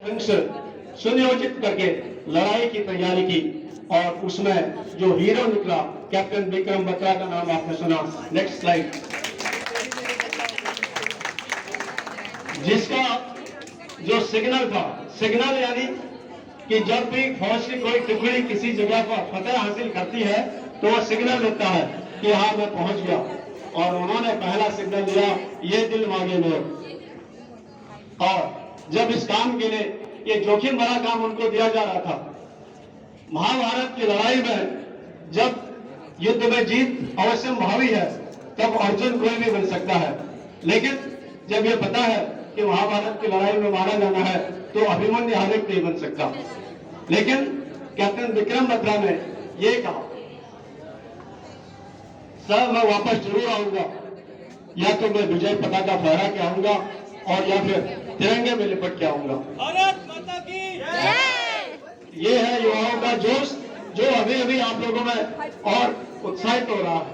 ढंग से सुनियोजित करके लड़ाई की तैयारी की और उसमें जो हीरो निकला कैप्टन विक्रम बत्रा का नाम आपने सुना। Next slide. जिसका जो सिग्नल था, सिग्नल यानी कि जब भी फौज की कोई टुकड़ी किसी जगह पर फतह हासिल करती है तो वह सिग्नल देता है कि हाँ मैं पहुंच गया, और उन्होंने पहला सिग्नल दिया ये दिल मांगे मेरे। और जब इस काम के लिए ये जोखिम भरा काम उनको दिया जा रहा था, महाभारत की लड़ाई में जब युद्ध में जीत अवश्य भावी है तब अर्जुन कोई भी बन सकता है, लेकिन जब ये पता है कि महाभारत की लड़ाई में मारा जाना है तो अभिमन्यु हर एक नहीं बन सकता। लेकिन कैप्टन विक्रम बत्रा ने ये कहा सर मैं वापस जरूर आऊंगा, या तो मैं विजय पताका फहरा के आऊंगा और या फिर तिरंगे में लिपट के आऊंगा। भारत माता की जय। ये है युवाओं का जोश जो अभी अभी आप लोगों में और उत्साहित हो रहा है।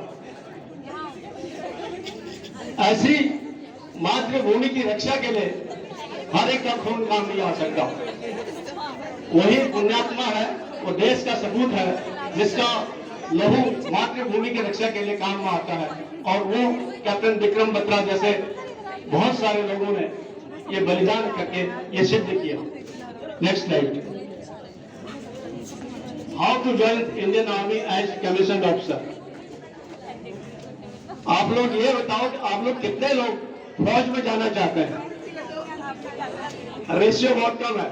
ऐसी मातृभूमि की रक्षा के लिए हर एक का खून काम नहीं आ सकता। वही पुण्यात्मा है, वो देश का सपूत है जिसका लहू मातृभूमि की रक्षा के लिए काम में आता है, और वो कैप्टन विक्रम बत्रा जैसे बहुत सारे लोगों ने ये बलिदान करके ये सिद्ध किया। Next slide. How to join Indian army as commission officer. आप लोग ये बताओ कि आप लोग कितने लोग फौज में जाना चाहते हैं? रेशियो बहुत कम है,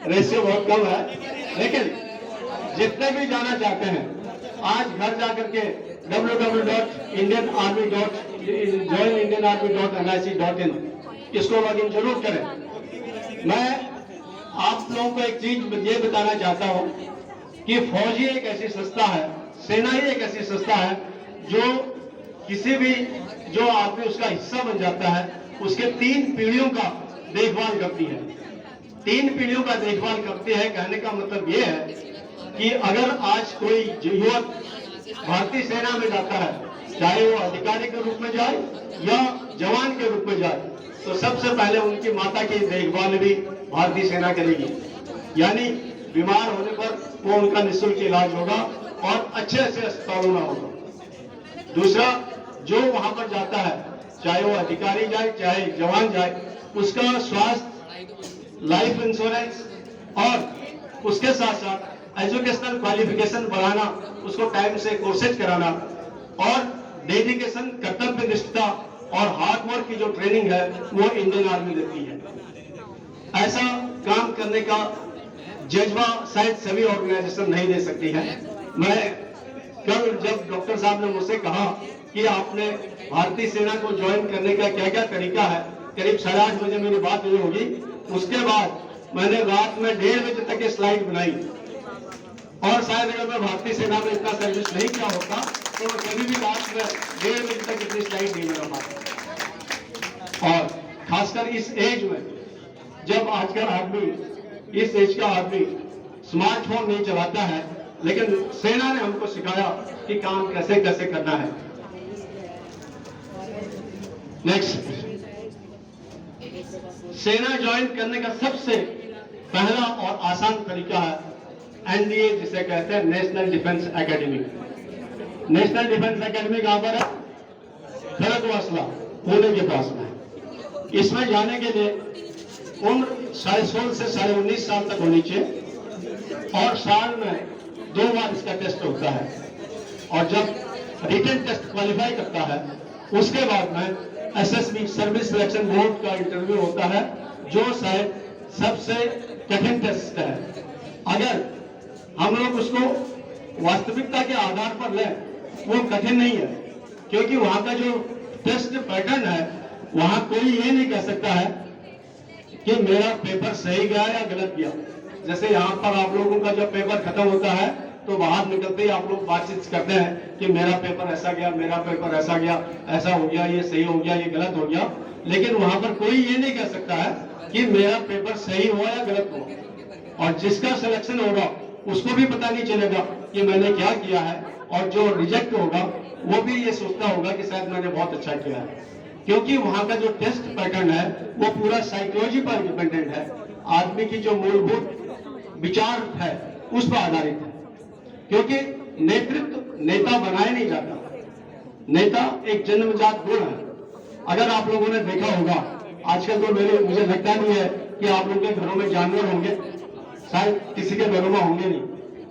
रेशियो बहुत कम है, लेकिन जितने भी जाना चाहते हैं आज घर जाकर के www.joinindianarmy.nic.in इसको लॉगिन जरूर करें। मैं आप लोगों को एक चीज ये बताना चाहता हूं कि फौज ही एक ऐसी संस्था है, सेना ही एक ऐसी संस्था है जो किसी भी जो आदमी उसका हिस्सा बन जाता है उसके 3 पीढ़ियों का देखभाल करती है। 3 पीढ़ियों का देखभाल करती है, कहने का मतलब ये है कि अगर आज कोई युवक भारतीय सेना में जाता है, चाहे वो अधिकारी के रूप में जाए या जवान के रूप में जाए, तो सबसे पहले उनकी माता की देखभाल भी भारतीय सेना करेगी। यानी बीमार होने पर वो उनका निःशुल्क इलाज होगा और अच्छे अच्छे अस्पतालों में होगा। दूसरा, जो वहां पर जाता है चाहे वो अधिकारी जाए चाहे जवान जाए, उसका स्वास्थ्य, लाइफ इंश्योरेंस और उसके साथ साथ एजुकेशनल क्वालिफिकेशन बढ़ाना, उसको टाइम से कोर्सेज कराना और डेडिकेशन, कर्तव्य निष्ठा और हार्ड वर्क की जो ट्रेनिंग है वो इंडियन आर्मी देती है। ऐसा काम करने का जज्बा शायद सभी ऑर्गेनाइजेशन नहीं दे सकती है। मैं कल जब डॉक्टर साहब ने मुझसे कहा कि आपने भारतीय सेना को ज्वाइन करने का क्या क्या तरीका है, करीब 8:30 बजे मेरी बात हुई होगी। उसके बाद मैंने रात में 1:30 बजे तक ये स्लाइड बनाई, और शायद अगर मैं भारतीय सेना में इतना सर्विस नहीं किया होता तो मैं कभी भी रात में 1:30 बजे तक इतनी स्लाइड नहीं बना पाता। और खासकर इस एज में, जब आजकल आदमी, इस एज का आदमी स्मार्टफोन नहीं चलाता है, लेकिन सेना ने हमको सिखाया कि काम कैसे कैसे करना है। नेक्स्ट, सेना ज्वाइन करने का सबसे पहला और आसान तरीका है एनडीए, जिसे कहते हैं national defence academy. National defence academy कहां पर है? खड़गवासला, पुणे के पास में। इसमें जाने के लिए उम्र 16 से 19 साल तक होनी चाहिए और साल में 2 बार इसका टेस्ट होता है, और जब रिटन टेस्ट क्वालिफाई करता है उसके बाद में एसएसबी, सर्विस सिलेक्शन बोर्ड का इंटरव्यू होता है, जो शायद सबसे कठिन टेस्ट है। अगर हम लोग उसको वास्तविकता के आधार पर लें, वो कठिन नहीं है, क्योंकि वहां का जो टेस्ट पैटर्न है, वहां कोई ये नहीं कह सकता है कि मेरा पेपर सही गया या गलत गया। जैसे यहाँ पर आप लोगों का जब पेपर खत्म होता है तो बाहर निकलते ही आप लोग बातचीत करते हैं कि मेरा पेपर ऐसा गया, मेरा पेपर ऐसा गया, ऐसा हो गया, ये सही हो गया, ये गलत हो गया। लेकिन वहां पर कोई ये नहीं कह सकता है कि मेरा पेपर सही हुआ या गलत हुआ, और जिसका सिलेक्शन होगा उसको भी पता नहीं चलेगा कि मैंने क्या किया है, और जो रिजेक्ट होगा वो भी ये सोचता होगा कि शायद मैंने बहुत अच्छा किया है, क्योंकि वहां का जो टेस्ट पैटर्न है वो पूरा साइकोलॉजी पर डिपेंडेंट है। आदमी की जो मूलभूत विचार है उस पर आधारित है, क्योंकि नेतृत्व नेता बनाया नहीं जाता, नेता एक जन्मजात गुण है। अगर आप लोगों ने देखा होगा, आजकल तो मुझे लगता नहीं है कि आप लोगों के घरों में जानवर होंगे, शायद किसी के घरों में होंगे नहीं,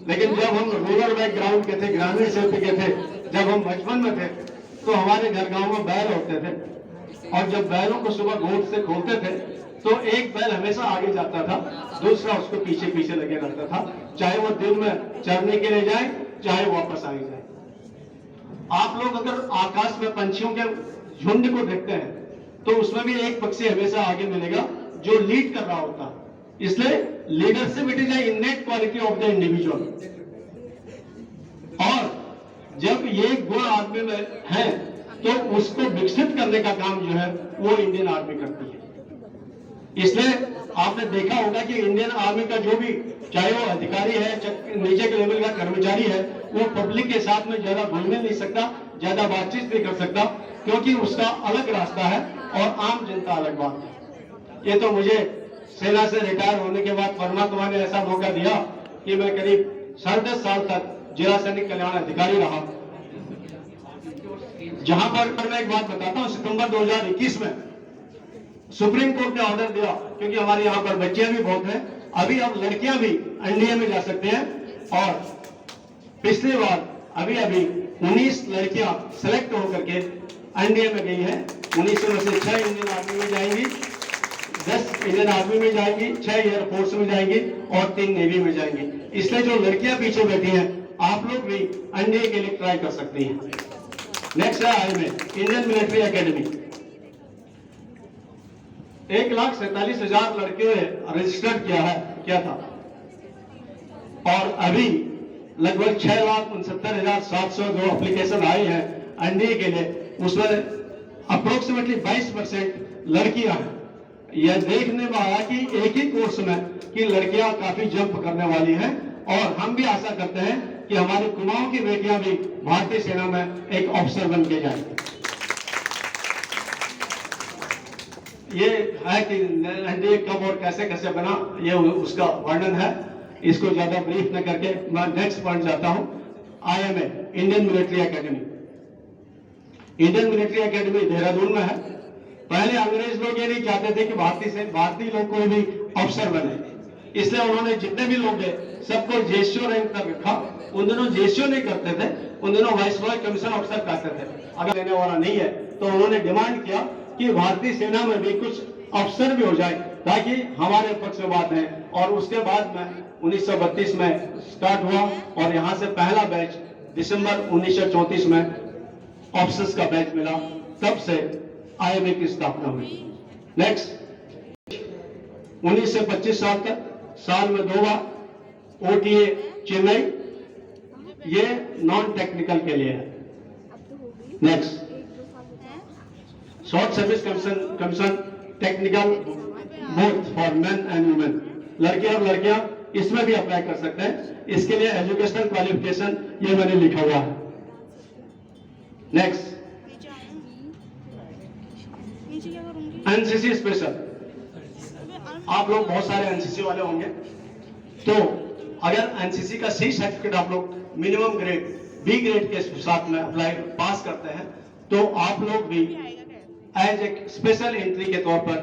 लेकिन जब हम रूरल बैकग्राउंड के थे, ग्रामीण क्षेत्र के थे, जब हम बचपन में थे, तो हमारे घर गांव में बैल होते थे, और जब बैलों को सुबह गोद से खोलते थे तो एक बैल हमेशा आगे जाता था, दूसरा उसको पीछे पीछे लगे रहता था, चाहे वो दिन में चरने के लिए जाए, चाहे वापस आ जाए। आप लोग अगर आकाश में पंछियों के झुंड को देखते हैं तो उसमें भी एक पक्षी हमेशा आगे मिलेगा जो लीड कर रहा होता है। इसलिए leadership it is a innate quality of the individual, और जब ये गुण आदमी में है तो उसको विकसित करने का काम जो है वो इंडियन आर्मी करती है। इसलिए आपने देखा होगा कि इंडियन आर्मी का जो भी, चाहे वो अधिकारी है, नीचे के लेवल का कर्मचारी है, वो पब्लिक के साथ में ज्यादा घुल मिल नहीं सकता, ज्यादा बातचीत नहीं कर सकता, क्योंकि उसका अलग रास्ता है और आम जनता अलग बात है। ये तो मुझे सेना से रिटायर होने के बाद परमात्मा ने ऐसा मौका दिया कि मैं करीब 10.5 साल तक जिला सैनिक कल्याण अधिकारी रहा, जहां पर मैं एक बात बताता हूं, सितंबर 2021 में सुप्रीम कोर्ट ने ऑर्डर दिया, क्योंकि हमारे यहाँ पर बच्चियां भी बहुत हैं, अभी अब लड़कियां भी एनडीए में जा सकते हैं, और पिछली बार अभी 19 लड़कियां सेलेक्ट होकर के एनडीए में गई है। 19 में से 6 इंडियन आर्मी में जाएंगी, 10 इंडियन आर्मी में जाएंगी, 6 एयरफोर्स में जाएंगी और 3 नेवी में जाएंगी। इसलिए जो लड़कियां पीछे बैठी हैं, आप लोग भी एनडीए के लिए ट्राई कर सकती हैं। नेक्स्ट है आईएमए, इंडियन मिलिट्री एकेडमी। 1,47,000 लड़कियों ने रजिस्टर्ड किया था, और अभी लगभग 6,69,700 जो एप्लीकेशन आए हैं एनडीए के लिए, उसमें अप्रोक्सीमेटली 22% लड़कियां हैं। यह देखने में आया कि एक ही कोर्स में कि लड़कियां काफी जंप करने वाली हैं, और हम भी आशा करते हैं कि हमारी कुमाऊं की बेटियां भी भारतीय सेना में एक ऑफिसर बन के जाएंगी। ये है कि एनडीए कब और कैसे कैसे बना, ये उसका वर्णन है, इसको ज्यादा ब्रीफ न करके मैं नेक्स्ट पॉइंट जाता हूं। IMA, Indian military academy. Indian military academy Dehradun में है। पहले अंग्रेज लोग ये नहीं चाहते थे कि भारतीय लोग कोई भी अफसर बने, इसलिए उन्होंने जितने भी लोग गए सबको जेसीओ रैंक तक रखा। उन दिनों जेसीओ नहीं करते थे, उन दिनों वाइसरॉय कमीशन ऑफिसर कहते थे। अगर लेने वाला नहीं है तो उन्होंने डिमांड किया कि भारतीय सेना में भी कुछ अफसर भी हो जाए, ताकि हमारे पक्ष में बात है। और उसके बाद में 1932 में स्टार्ट हुआ, और यहाँ से पहला बैच दिसंबर 1934 में ऑफिसर्स का बैच मिला, तब से आईएमए की स्थापना हुई। नेक्स्ट, 19 से 25 साल तक साल में 2 बार ओटीए चेन्नई, ये नॉन टेक्निकल के लिए है। Next, short service commission technical both for main and women, लड़के और लड़कियां इसमें भी अप्लाई कर सकते हैं। इसके लिए एजुकेशनल क्वालिफिकेशन ये मैंने लिखा हुआ है। Next, NCC special. आप लोग बहुत सारे एनसीसी वाले होंगे, तो अगर एनसीसी का सी सर्टिफिकेट आप लोग मिनिमम ग्रेड बी ग्रेड के साथ में अप्लाई पास करते हैं, तो आप लोग भी एज ए स्पेशल एंट्री के तौर पर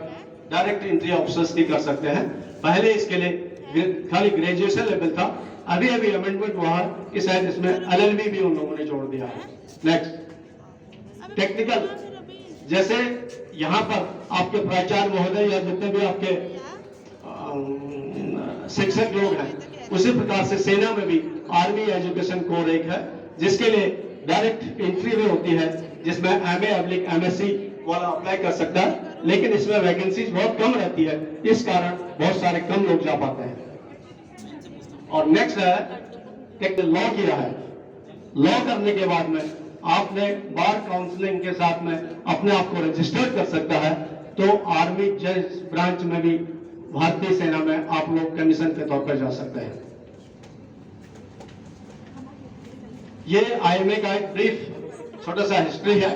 डायरेक्ट एंट्री ऑफिसर्स की कर सकते हैं। पहले इसके लिए खाली ग्रेजुएशन लेवल था, अभी अमेंडमेंट हुआ है कि शायद इसमें एलएलबी भी उन लोगों ने जोड़ दिया है। नेक्स्ट, टेक्निकल, जैसे यहाँ पर आपके प्राचार्य महोदय या जितने भी आपके शिक्षक लोग हैं, उसी प्रकार से सेना में भी आर्मी एजुकेशन कोर एक है, जिसके लिए डायरेक्ट एंट्री भी होती है, जिसमें एमएससी वाला अप्लाई कर सकता है, लेकिन इसमें वैकेंसीज बहुत कम रहती है, इस कारण बहुत सारे कम लोग जा पाते हैं। और नेक्स्ट है लॉ किया है। लॉ करने के बाद में आपने बार काउंसलिंग के साथ में अपने आप को रजिस्टर्ड कर सकता है, तो आर्मी जज ब्रांच में भी भारतीय सेना में आप लोग कमीशन के तौर पर जा सकते हैं। ये आईएमए का एक ब्रीफ छोटा सा हिस्ट्री है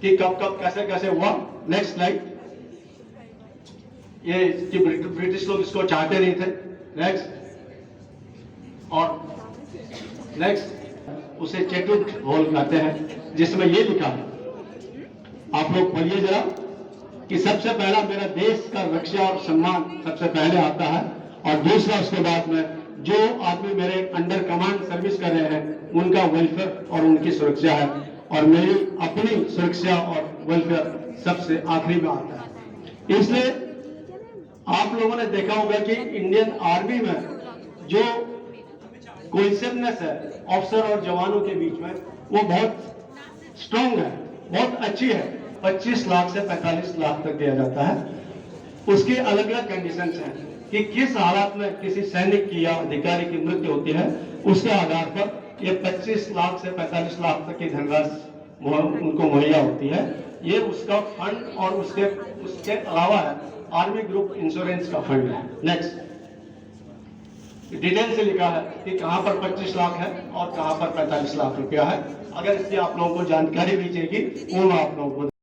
कि कब कब कैसे कैसे हुआ। Next slide. ये कि ब्रिटिश लोग इसको चाहते नहीं थे। नेक्स्ट और नेक्स्ट उसे चेटुट होल कहते हैं, जिसमें ये लिखा है, आप लोग पढ़िए जरा, कि सबसे पहला मेरा देश का रक्षा और सम्मान सबसे पहले आता है, और दूसरा उसके बाद में जो आदमी मेरे अंडर कमांड सर्विस कर रहे हैं उनका वेलफेयर और उनकी सुरक्षा है, और मेरी अपनी सुरक्षा और वेलफेयर सबसे आखिरी में आता है। इसलिए आप लोगों ने देखा होगा कि इंडियन आर्मी में जो कोहेसिवनेस है ऑफिसर और जवानों के बीच में, वो बहुत स्ट्रांग है, बहुत अच्छी है। 25 लाख से 45 लाख तक दिया जाता है। उसकी अलग अलग कंडीशंस हैं कि किस हालात में किसी सैनिक की या अधिकारी की मृत्यु होती है, उसके आधार पर ये 25 लाख से 45 लाख तक की धनराशि उनको मुहैया होती है। ये उसका फंड और उसके अलावा है आर्मी ग्रुप इंश्योरेंस का फंड है। नेक्स्ट डिटेल से लिखा है कि कहां पर 25 लाख है और कहां पर 45 लाख रुपया है। अगर इसकी आप लोगों को जानकारी भी चाहिए वो मैं आप लोगों को